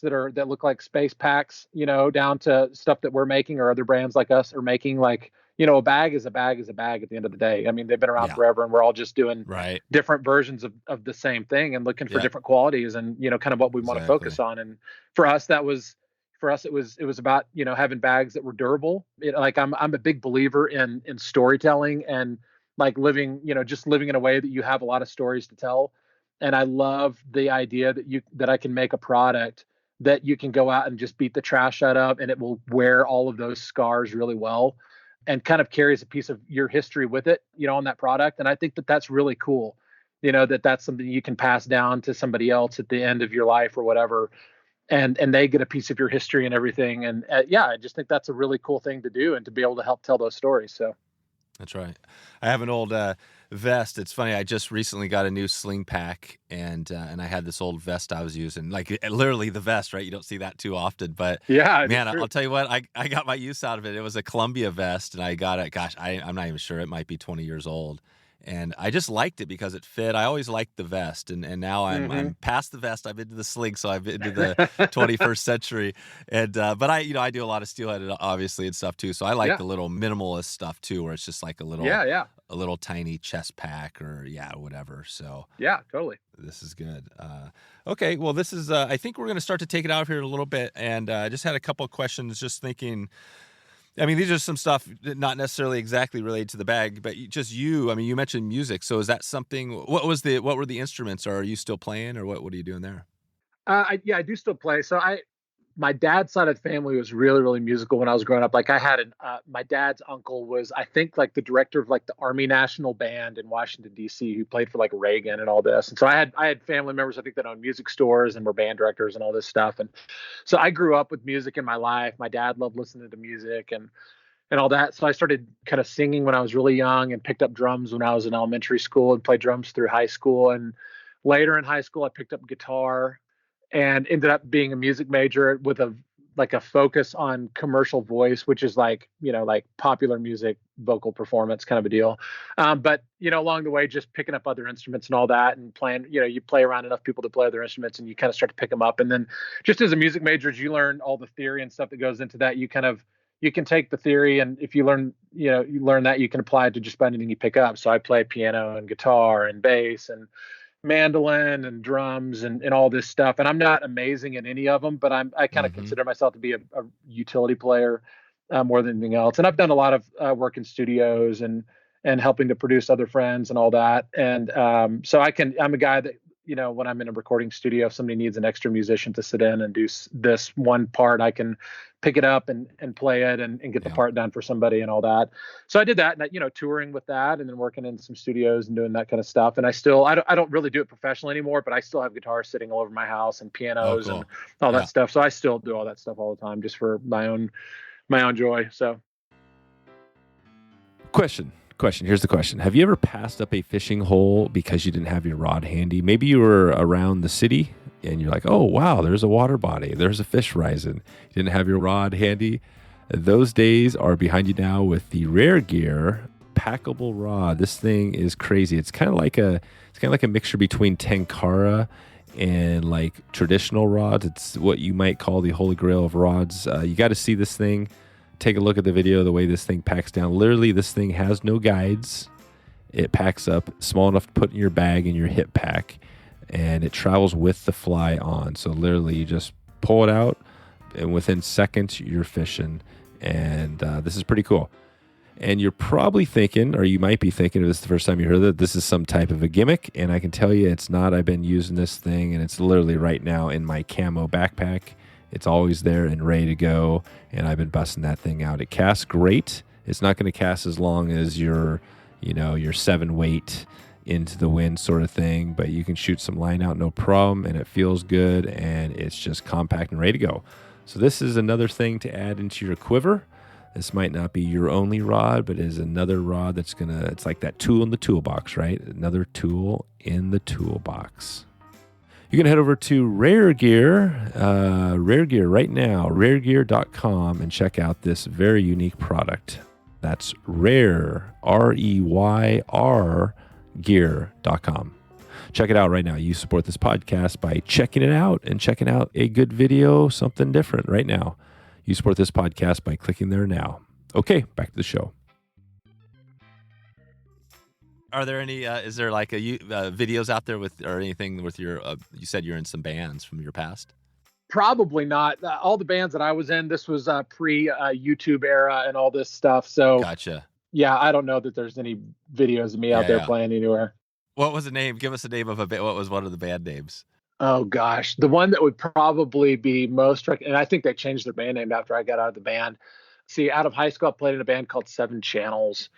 that look like space packs, down to stuff that we're making or other brands like us are making, like, a bag is a bag is a bag at the end of the day. They've been around forever, and we're all just doing different versions of the same thing and looking for different qualities and, kind of what we want to focus on. And for us, it was about, having bags that were durable. I'm a big believer in storytelling and like living, just living in a way that you have a lot of stories to tell. And I love the idea that I can make a product that you can go out and just beat the trash out of, and it will wear all of those scars really well and kind of carries a piece of your history with it, on that product. And I think that that's really cool, that's something you can pass down to somebody else at the end of your life or whatever. And they get a piece of your history and everything. And I just think that's a really cool thing to do and to be able to help tell those stories. So that's right. I have an old vest. It's funny. I just recently got a new sling pack, and I had this old vest I was using, like literally the vest, right? You don't see that too often, but man, I'll tell you what, I got my use out of it. It was a Columbia vest, and I got it. Gosh, I'm not even sure. It might be 20 years old. And I just liked it because it fit. I always liked the vest, and now I'm past the vest. I'm into the sling, so I'm into the 21st century. And but I do a lot of steelhead obviously and stuff too. So I like the little minimalist stuff too, where it's just like a little tiny chest pack or whatever. So totally. This is good. Okay, well, this is. I think we're going to start to take it out here in a little bit, and I just had a couple of questions. Just thinking. These are some stuff not necessarily exactly related to the bag, but just you. You mentioned music. So is that something? What were the instruments? Or are you still playing, or what are you doing there? I do still play. So my dad's side of the family was really, really musical when I was growing up. Like I had my dad's uncle was, I think, like the director of like the Army National Band in Washington, D.C., who played for like Reagan and all this. And so I had family members, I think, that owned music stores and were band directors and all this stuff. And so I grew up with music in my life. My dad loved listening to music and all that. So I started kind of singing when I was really young and picked up drums when I was in elementary school and played drums through high school. And later in high school, I picked up guitar and ended up being a music major with a focus on commercial voice, which is like popular music, vocal performance kind of a deal. But, along the way, just picking up other instruments and all that and playing, you play around enough people to play other instruments and you kind of start to pick them up. And then just as a music major, as you learn all the theory and stuff that goes into that, you can take the theory, and if you learn that, you can apply it to just about anything you pick up. So I play piano and guitar and bass and mandolin and drums and all this stuff. And I'm not amazing at any of them, but I kind of consider myself to be a utility player more than anything else. And I've done a lot of work in studios and helping to produce other friends and all that. And so I'm a guy that when I'm in a recording studio, if somebody needs an extra musician to sit in and do this one part, I can pick it up and play it and get the part done for somebody and all that. So I did that, and touring with that, and then working in some studios and doing that kind of stuff. And I don't really do it professionally anymore, but I still have guitars sitting all over my house and pianos and all that stuff. So I still do all that stuff all the time, just for my own joy. So Question. Here's the question. Have you ever passed up a fishing hole because you didn't have your rod handy? Maybe you were around the city and you're like, oh, wow, there's a water body. There's a fish rising. You didn't have your rod handy. Those days are behind you now with the Reyr Gear packable rod. This thing is crazy. It's kind of like a mixture between Tenkara and like traditional rods. It's what you might call the holy grail of rods. You got to see this thing. Take a look at the video, the way this thing packs down. Literally, this thing has no guides. It packs up small enough to put in your bag in your hip pack, and it travels with the fly on. So literally, you just pull it out, and within seconds, you're fishing. And this is pretty cool. And you're probably thinking, or you might be thinking, if this is the first time you heard that, this is some type of a gimmick. And I can tell you it's not. I've been using this thing, and it's literally right now in my camo backpack. It's always there and ready to go, and I've been busting that thing out. It casts great. It's not going to cast as long as your 7 weight into the wind sort of thing, but you can shoot some line out no problem, and it feels good, and it's just compact and ready to go. So this is another thing to add into your quiver. This might not be your only rod, but it is another rod it's like that tool in the toolbox, right? Another tool in the toolbox. You can head over to Reyr Gear right now, reyrgear.com, and check out this very unique product. That's Reyr, R-E-Y-R, gear.com. Check it out right now. You support this podcast by checking it out and checking out a good video, something different right now. You support this podcast by clicking there now. Okay, back to the show. Are there any? Is there like videos out there or anything with your? You said you're in some bands from your past. Probably not. All the bands that I was in, this was pre YouTube era and all this stuff. So gotcha. Yeah, I don't know that there's any videos of me out there playing anywhere. What was the name? Give us the name of a band. What was one of the band names? Oh gosh, the one that would probably be most, and I think they changed their band name after I got out of the band. See, out of high school, I played in a band called Seven Channels,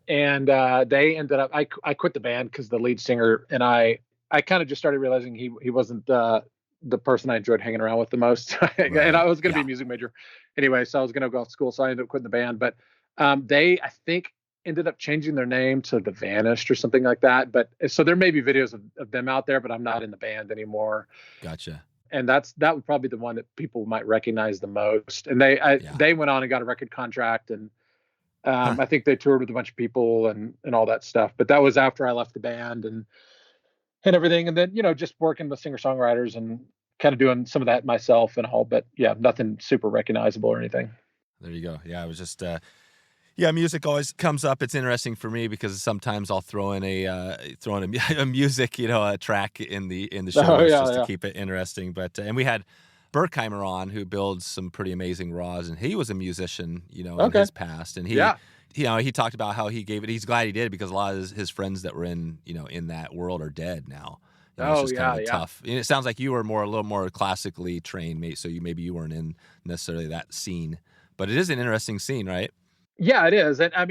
and they ended up. I quit the band because the lead singer and I kind of just started realizing he wasn't the person I enjoyed hanging around with the most. Right. And I was going to be a music major anyway, so I was going to go off school. So I ended up quitting the band. But they, I think, ended up changing their name to The Vanished or something like that. But so there may be videos of them out there, but I'm not in the band anymore. Gotcha. And that would probably be the one that people might recognize the most. And they went on and got a record contract, and I think they toured with a bunch of people and all that stuff. But that was after I left the band and everything. And then, just working with singer-songwriters and kind of doing some of that myself and all. But yeah, nothing super recognizable or anything. There you go. Yeah, I was just music always comes up. It's interesting for me because sometimes I'll throw in a music, a track in the show to keep it interesting. But and we had Burkheimer on, who builds some pretty amazing rods, and he was a musician, in his past, and he talked about how he gave it. He's glad he did because a lot of his friends that were in that world are dead now. It's just kind of tough. And it sounds like you were a little more classically trained, so maybe you weren't in necessarily that scene, but it is an interesting scene, right? Yeah, it is. And I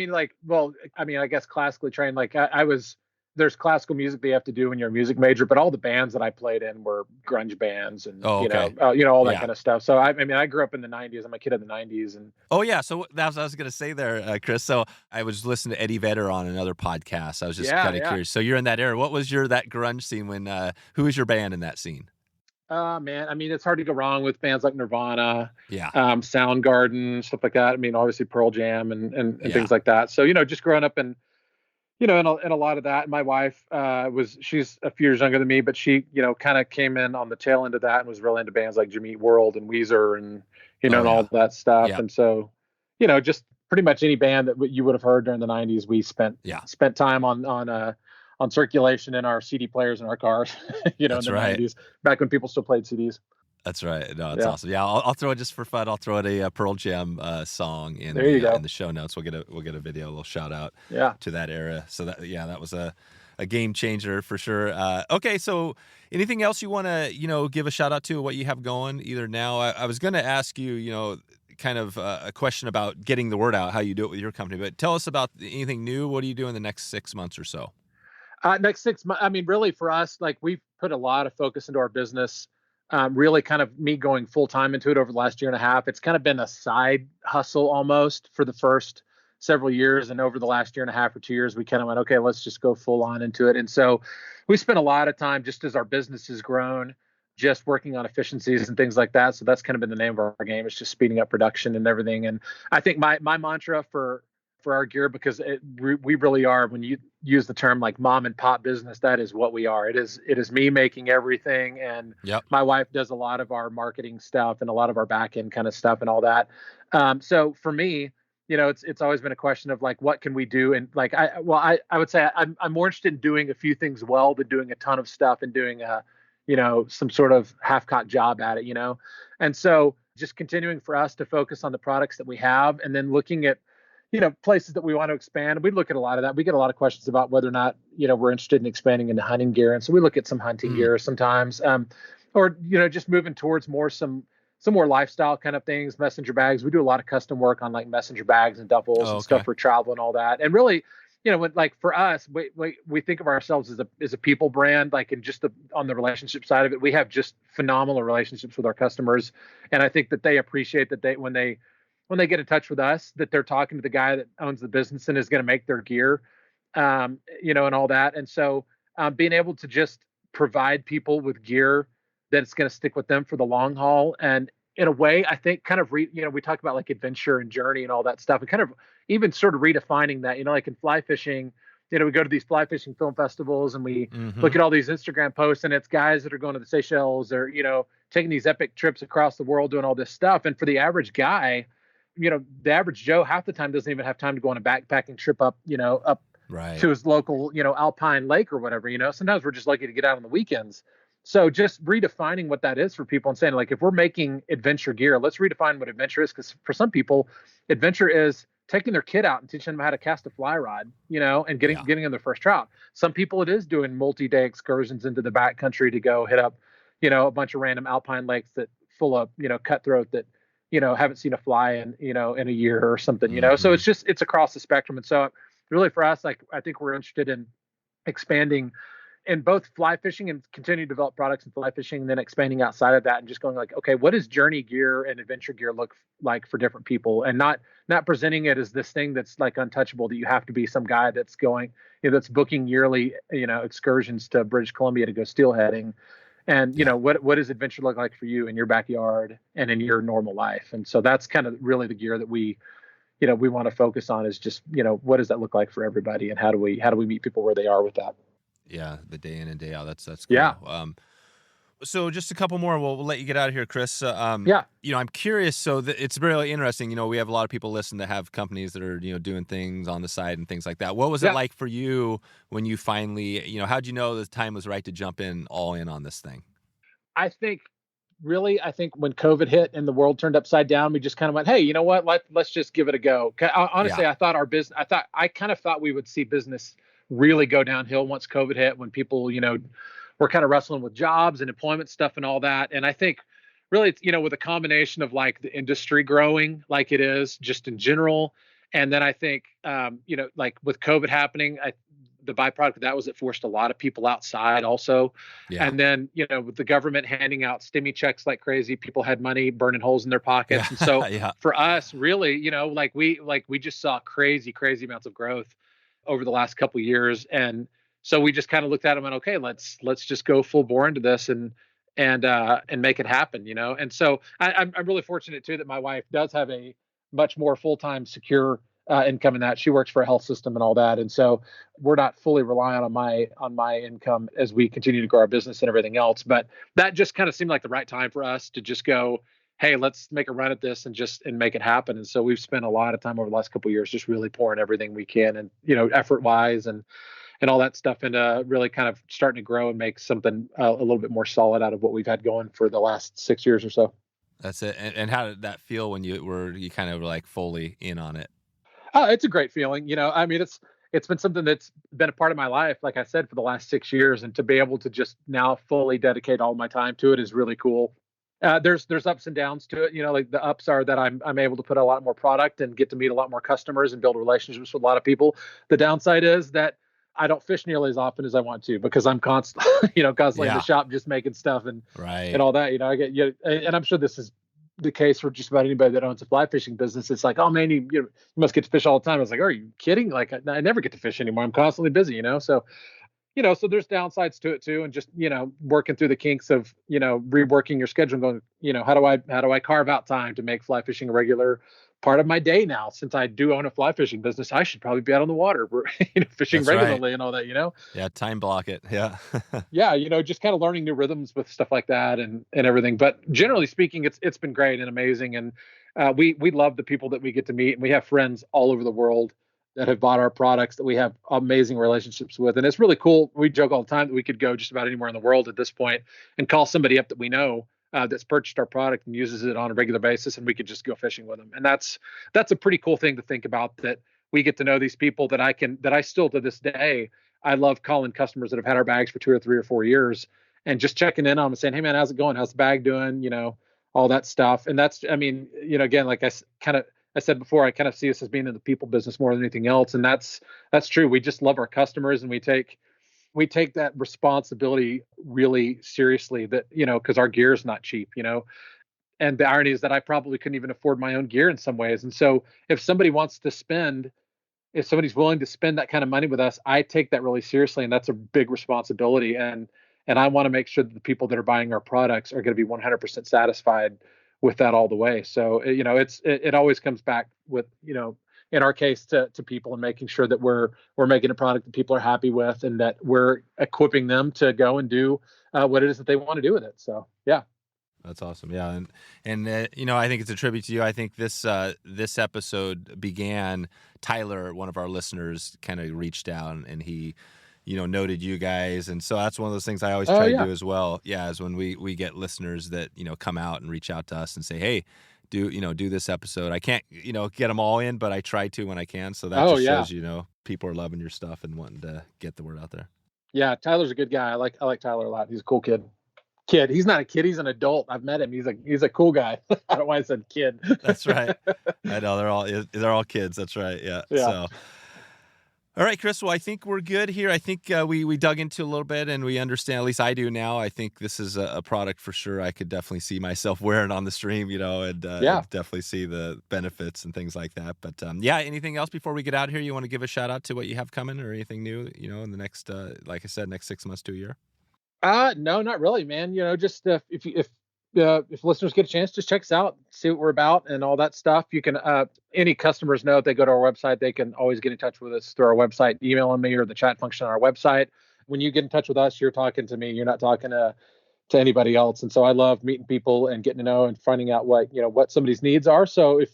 guess classically trained, there's classical music that you have to do when you're a music major, but all the bands that I played in were grunge bands and, all that kind of stuff. So, I grew up in the 90s. I'm a kid of the 90s. And so that's what I was going to say there, Chris. So I was listening to Eddie Vedder on another podcast. I was just kind of curious. So you're in that era. What was that grunge scene who was your band in that scene? Man, it's hard to go wrong with bands like Nirvana, Soundgarden, stuff like that. Obviously Pearl Jam and things like that. So, just growing up in a lot of that. My wife, she's a few years younger than me, but she, kind of came in on the tail end of that and was really into bands like Jimmy Eat World and Weezer and, and all that stuff. Yeah. And so, just pretty much any band that you would have heard during the 90s, we spent time on circulation in our CD players in our cars, in the 90s, back when people still played CDs. That's right. No, it's awesome. Yeah, I'll throw it just for fun. I'll throw it a Pearl Jam song in the show notes. We'll get a video, a little shout out to that era. So that was a game changer for sure. Okay, so anything else you want to, give a shout out to what you have going either now? I was going to ask you, kind of a question about getting the word out, how you do it with your company, but tell us about anything new. What do you do in the next 6 months or so? Next 6 months, I mean, really for us, like we've put a lot of focus into our business. Really kind of me going full time into it over the last year and a half. It's kind of been a side hustle almost for the first several years. And over the last year and a half or 2 years, we kind of went, okay, let's just go full on into it. And so we spent a lot of time just as our business has grown, just working on efficiencies and things like that. So that's kind of been the name of our game. It's just speeding up production and everything. And I think my mantra for our gear, because we really are, when you use the term like mom and pop business, that is what we are. It is me making everything, and Yep. my wife does a lot of our marketing stuff and a lot of our back end kind of stuff and all that. So for me, it's always been a question of like, what can we do? And like, I would say I'm more interested in doing a few things well than doing a ton of stuff and doing some sort of half-cocked job at it, And so just continuing for us to focus on the products that we have, and then looking at places that we want to expand. We look at a lot of that. We get a lot of questions about whether or not, we're interested in expanding into hunting gear. And so we look at some hunting gear sometimes, or, just moving towards some more lifestyle kind of things, messenger bags. We do a lot of custom work on like messenger bags and duffels and stuff for travel and all that. And really, when like for us, we think of ourselves as a people brand, like, and just on the relationship side of it, we have just phenomenal relationships with our customers. And I think that they appreciate that when they get in touch with us, that they're talking to the guy that owns the business and is going to make their gear, and all that. And so being able to just provide people with gear that's going to stick with them for the long haul. And in a way, I think kind of, we talk about like adventure and journey and all that stuff, and kind of even sort of redefining that, like in fly fishing, we go to these fly fishing film festivals and we look at all these Instagram posts, and it's guys that are going to the Seychelles or, taking these epic trips across the world, doing all this stuff. And for the average guy, the average Joe half the time doesn't even have time to go on a backpacking trip up Right. to his local, alpine lake or whatever, sometimes we're just lucky to get out on the weekends. So just redefining what that is for people and saying, like, if we're making adventure gear, let's redefine what adventure is. Because for some people, adventure is taking their kid out and teaching them how to cast a fly rod, and getting them their first trout. Some people, it is doing multi-day excursions into the backcountry to go hit up, a bunch of random alpine lakes that full of, cutthroat that, haven't seen a fly in a year or something, So it's across the spectrum. And so really for us, like, I think we're interested in expanding in both fly fishing and continue to develop products in fly fishing, and then expanding outside of that and just going like, okay, what does journey gear and adventure gear look like for different people? And not presenting it as this thing that's like untouchable, that you have to be some guy that's going, that's booking yearly, excursions to British Columbia to go steelheading. And, what does adventure look like for you in your backyard and in your normal life? And so that's kind of really the gear that we want to focus on, is just, what does that look like for everybody, and how do we meet people where they are with that? Yeah, the day in and day out. That's cool. Yeah. So just a couple more. We'll let you get out of here, Chris. Yeah. I'm curious. So it's really interesting. We have a lot of people listen that have companies that are, doing things on the side and things like that. What was it like for you when you finally, how'd you know the time was right to jump all in on this thing? I think when COVID hit and the world turned upside down, we just kind of went, hey, you know what? Let's just give it a go. Honestly, I thought I kind of thought we would see business really go downhill once COVID hit, when people, were kind of wrestling with jobs and employment stuff and all that. And I think really it's, with a combination of like the industry growing like it is just in general. And then I think, like with COVID happening, the byproduct of that was it forced a lot of people outside also. Yeah. And then, with the government handing out stimmy checks like crazy, people had money burning holes in their pockets. Yeah. And so for us, really, we just saw crazy amounts of growth over the last couple of years. And so we just kind of looked at them and, okay, let's just go full bore into this and make it happen, And so I'm really fortunate too that my wife does have a much more full-time secure income in that. She works for a health system and all that. And so we're not fully reliant on my income as we continue to grow our business and everything else. But that just kind of seemed like the right time for us to just go, hey, let's make a run at this and make it happen. And so we've spent a lot of time over the last couple of years just really pouring everything we can, and, effort wise and all that stuff, into really kind of starting to grow and make something a little bit more solid out of what we've had going for the last 6 years or so. That's it. And how did that feel when you kind of like fully in on it? Oh, it's a great feeling. I mean, it's been something that's been a part of my life, like I said, for the last 6 years, and to be able to just now fully dedicate all my time to it is really cool. There's ups and downs to it. Like the ups are that I'm able to put a lot more product and get to meet a lot more customers and build relationships with a lot of people. The downside is that I don't fish nearly as often as I want to because I'm constantly in the shop just making stuff and all that. I get and I'm sure this is the case for just about anybody that owns a fly fishing business. It's like, oh man, you must get to fish all the time. I was like, are you kidding? Like I never get to fish anymore. I'm constantly busy, so so there's downsides to it too. And just, working through the kinks of, reworking your schedule and going, how do I carve out time to make fly fishing a regular part of my day now? Since I do own a fly fishing business, I should probably be out on the water, fishing That's regularly right. and all that, Yeah. Time block it. Yeah. Yeah. Just kind of learning new rhythms with stuff like that and everything. But generally speaking, it's been great and amazing. And we love the people that we get to meet, and we have friends all over the world that have bought our products that we have amazing relationships with. And it's really cool. We joke all the time that we could go just about anywhere in the world at this point and call somebody up that we know that's purchased our product and uses it on a regular basis, and we could just go fishing with them. And that's a pretty cool thing to think about, that we get to know these people that I still to this day, I love calling customers that have had our bags for 2 or 3 or 4 years and just checking in on them and saying, hey man, how's it going? How's the bag doing? All that stuff. And that's, again, like I said before, I kind of see us as being in the people business more than anything else. And that's true. We just love our customers, and we take that responsibility really seriously, that, because our gear is not cheap, and the irony is that I probably couldn't even afford my own gear in some ways. And so if somebody's willing to spend that kind of money with us, I take that really seriously. And that's a big responsibility. And I want to make sure that the people that are buying our products are going to be 100% satisfied with that all the way. So, it always comes back with, in our case to people, and making sure that we're making a product that people are happy with, and that we're equipping them to go and do what it is that they want to do with it. So, yeah. That's awesome. Yeah. And I think it's a tribute to you. I think this episode began, Tyler, one of our listeners, kind of reached out, and he, noted you guys. And so that's one of those things I always try to do as well. Yeah. Is when we get listeners that, come out and reach out to us and say, hey, do this episode. I can't, get them all in, but I try to when I can. So that shows, people are loving your stuff and wanting to get the word out there. Yeah. Tyler's a good guy. I like Tyler a lot. He's a cool kid. He's not a kid, he's an adult. I've met him. He's a cool guy. I don't know why I said kid. That's right. I know they're all kids. That's right. Yeah. So all right, Chris. Well, I think we're good here. I think we dug into a little bit, and we understand, at least I do now. I think this is a product for sure I could definitely see myself wearing on the stream, and definitely see the benefits and things like that. But anything else before we get out here you want to give a shout out to what you have coming, or anything new, in the next, like I said, next 6 months to a year? No, not really, man. Just if listeners get a chance, just check us out, see what we're about and all that stuff. You can, any customers know if they go to our website, they can always get in touch with us through our website, emailing me or the chat function on our website. When you get in touch with us, you're talking to me, you're not talking to anybody else. And so I love meeting people and getting to know and finding out what somebody's needs are. So if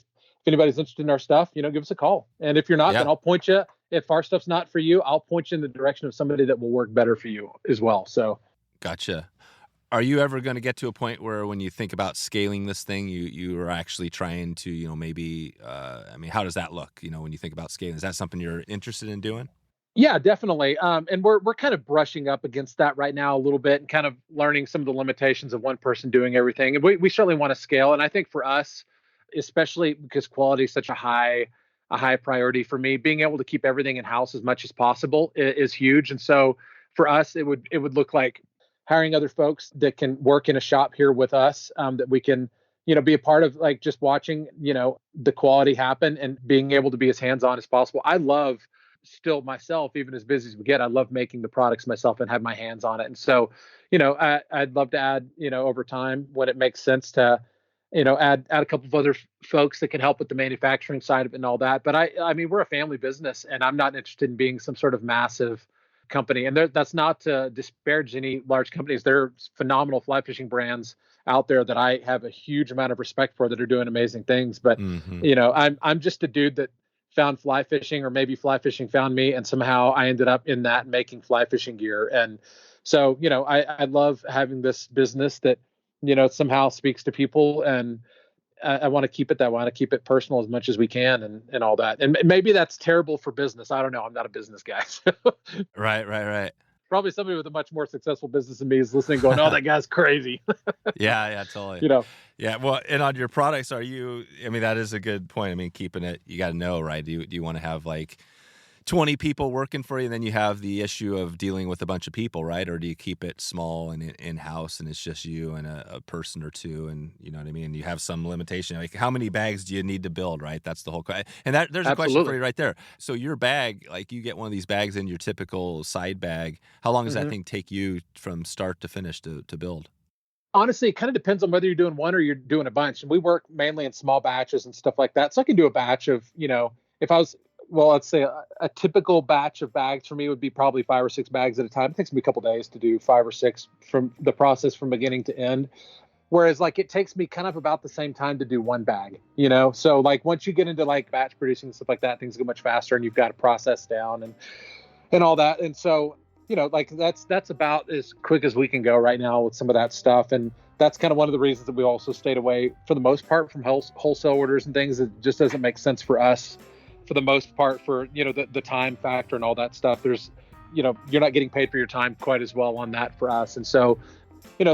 anybody's interested in our stuff, give us a call. And if you're not, then I'll point you. If our stuff's not for you, I'll point you in the direction of somebody that will work better for you as well. So. Gotcha. Are you ever going to get to a point where, when you think about scaling this thing, you are actually trying to, maybe, how does that look? When you think about scaling, is that something you're interested in doing? Yeah, definitely. And we're kind of brushing up against that right now a little bit, and kind of learning some of the limitations of one person doing everything. And we certainly want to scale. And I think for us, especially because quality is such a high priority for me, being able to keep everything in house as much as possible is huge. And so for us, it would look like hiring other folks that can work in a shop here with us, that we can, be a part of, like just watching, the quality happen and being able to be as hands-on as possible. I love still myself, even as busy as we get, I love making the products myself and have my hands on it. And so, I'd love to add, over time when it makes sense to, add a couple of other folks that can help with the manufacturing side of it and all that. But I mean, we're a family business, and I'm not interested in being some sort of massive company. And that's not to disparage any large companies. There are phenomenal fly fishing brands out there that I have a huge amount of respect for that are doing amazing things. But, I'm just a dude that found fly fishing, or maybe fly fishing found me, and somehow I ended up in that making fly fishing gear. And so, I love having this business that, somehow speaks to people and I want to keep it that way. I want to keep it personal as much as we can and all that. And maybe that's terrible for business. I don't know. I'm not a business guy. So Right. probably somebody with a much more successful business than me is listening going, oh, that guy's crazy. Yeah, totally. You know? Yeah, well, and on your products, I mean, that is a good point. I mean, keeping it, you got to know, right? Do you want to have like 20 people working for you, and then you have the issue of dealing with a bunch of people, right? Or do you keep it small and in-house and it's just you and a person or two, and you know what I mean? You have some limitation. Like, how many bags do you need to build, right? That's the whole question. And there's a question for you right there. So your bag, like you get one of these bags in your typical side bag. How long does that thing take you from start to finish to build? Honestly, it kind of depends on whether you're doing one or you're doing a bunch. And we work mainly in small batches and stuff like that. So I can do a batch of, if I was, let's say a typical batch of bags for me would be probably 5 or 6 bags at a time. It takes me a couple days to do 5 or 6 from the process from beginning to end. Whereas like it takes me kind of about the same time to do one bag, So like once you get into like batch producing and stuff like that, things go much faster and you've got to process down and all that. And so, like that's about as quick as we can go right now with some of that stuff. And that's kind of one of the reasons that we also stayed away for the most part from wholesale orders and things. It just doesn't make sense for us for the most part for, the time factor and all that stuff. There's, you're not getting paid for your time quite as well on that for us. And so,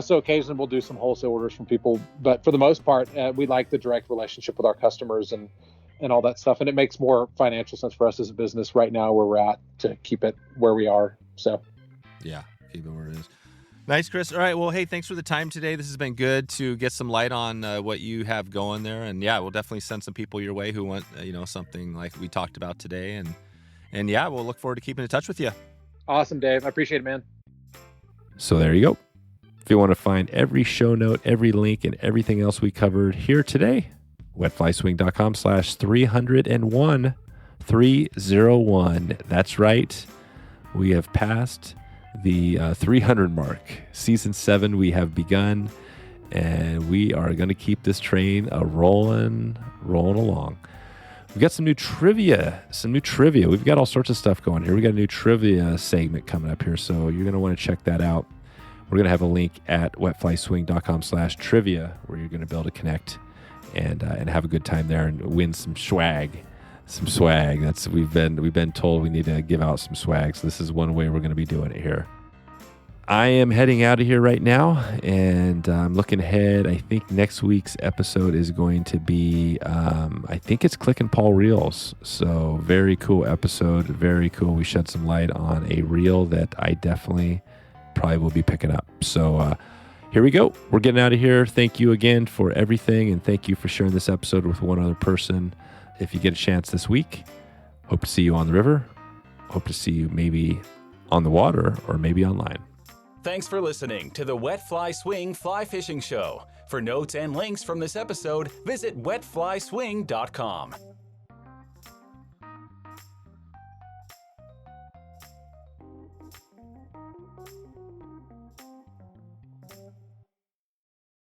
so occasionally we'll do some wholesale orders from people, but for the most part, we like the direct relationship with our customers and all that stuff. And it makes more financial sense for us as a business right now where we're at to keep it where we are. So, yeah, keep it where it is. Nice, Chris. All right. Well, hey, thanks for the time today. This has been good to get some light on what you have going there. And yeah, we'll definitely send some people your way who want, something like we talked about today. And yeah, we'll look forward to keeping in touch with you. Awesome, Dave. I appreciate it, man. So there you go. If you want to find every show note, every link, and everything else we covered here today, wetflyswing.com/301. 301. That's right. We have passed the 300 mark. Season 7 we have begun, and we are going to keep this train rolling along. We've got some new trivia. We've got all sorts of stuff going here. We got a new trivia segment coming up here, so you're going to want to check that out. We're going to have a link at wetflyswing.com/trivia where you're going to be able to connect and have a good time there and win some swag. That's we've been told we need to give out some swag. So this is one way we're going to be doing it here. I am heading out of here right now, and I'm looking ahead. I think next week's episode is going to be, I think it's Click and Paul Reels. So very cool episode. Very cool. We shed some light on a reel that I definitely probably will be picking up. So here we go. We're getting out of here. Thank you again for everything, and thank you for sharing this episode with one other person. If you get a chance this week, hope to see you on the river. Hope to see you maybe on the water or maybe online. Thanks for listening to the Wet Fly Swing Fly Fishing Show. For notes and links from this episode, visit wetflyswing.com.